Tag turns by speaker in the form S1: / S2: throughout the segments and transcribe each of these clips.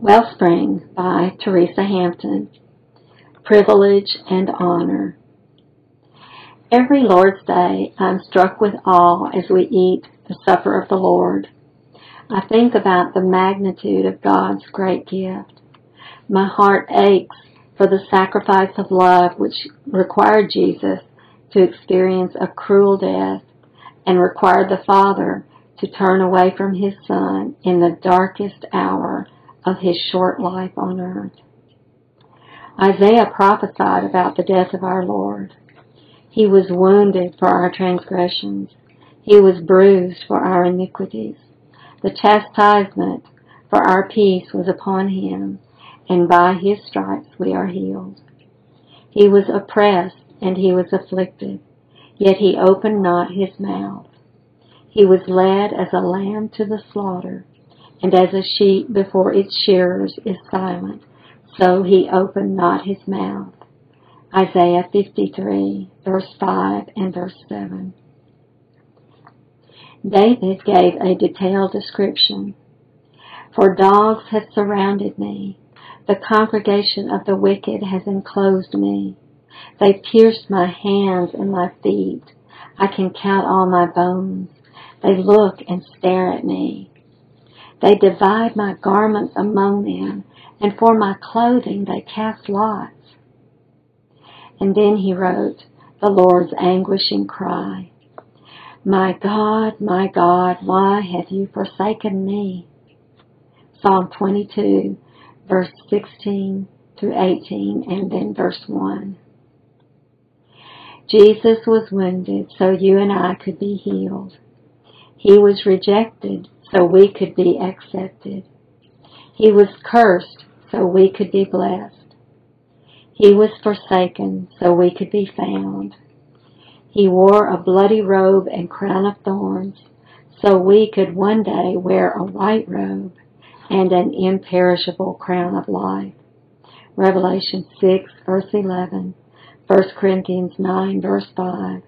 S1: Wellspring by Teresa Hampton. Privilege and Honor. Every Lord's Day I'm struck with awe as we eat the supper of the Lord. I think about the magnitude of God's great gift. My heart aches for the sacrifice of love which required Jesus to experience a cruel death and required the Father to turn away from His Son in the darkest hour of His short life on earth. Isaiah prophesied about the death of our Lord. He was wounded for our transgressions. He was bruised for our iniquities. The chastisement for our peace was upon Him, and by His stripes we are healed. He was oppressed and He was afflicted, yet He opened not His mouth. He was led as a lamb to the slaughter, and as a sheep before its shearers is silent, so He opened not His mouth. Isaiah 53, verse 5 and verse 7. David gave a detailed description. For dogs have surrounded me. The congregation of the wicked has enclosed me. They pierced my hands and my feet. I can count all my bones. They look and stare at me. They divide my garments among them, and for my clothing they cast lots. And then he wrote the Lord's anguishing cry. My God, why have you forsaken me? Psalm 22, verse 16 through 18, and then verse 1. Jesus was wounded so you and I could be healed. He was rejected so we could be accepted. He was cursed so we could be blessed. He was forsaken so we could be found. He wore a bloody robe and crown of thorns so we could one day wear a white robe and an imperishable crown of life. Revelation 6, verse 11, 1 Corinthians 9, verse 5,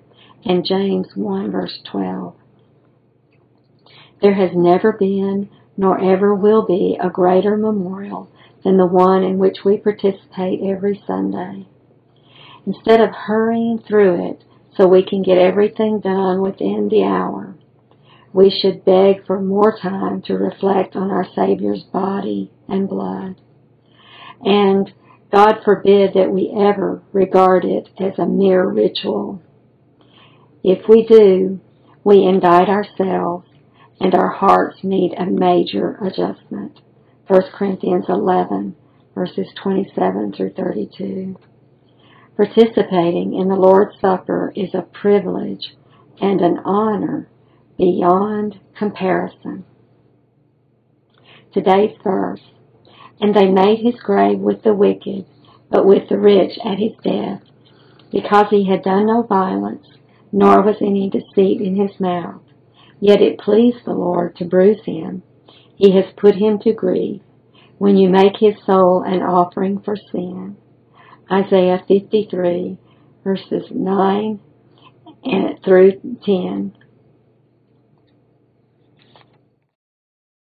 S1: and James 1, verse 12. There has never been, nor ever will be, a greater memorial than the one in which we participate every Sunday. Instead of hurrying through it so we can get everything done within the hour, we should beg for more time to reflect on our Savior's body and blood. And God forbid that we ever regard it as a mere ritual. If we do, we indict ourselves, and our hearts need a major adjustment. 1 Corinthians 11, verses 27 through 32. Participating in the Lord's Supper is a privilege and an honor beyond comparison. Today's verse. And they made His grave with the wicked, but with the rich at His death, because He had done no violence, nor was any deceit in His mouth. Yet it pleased the Lord to bruise Him. He has put Him to grief, when you make His soul an offering for sin. Isaiah 53, verses 9 through 10,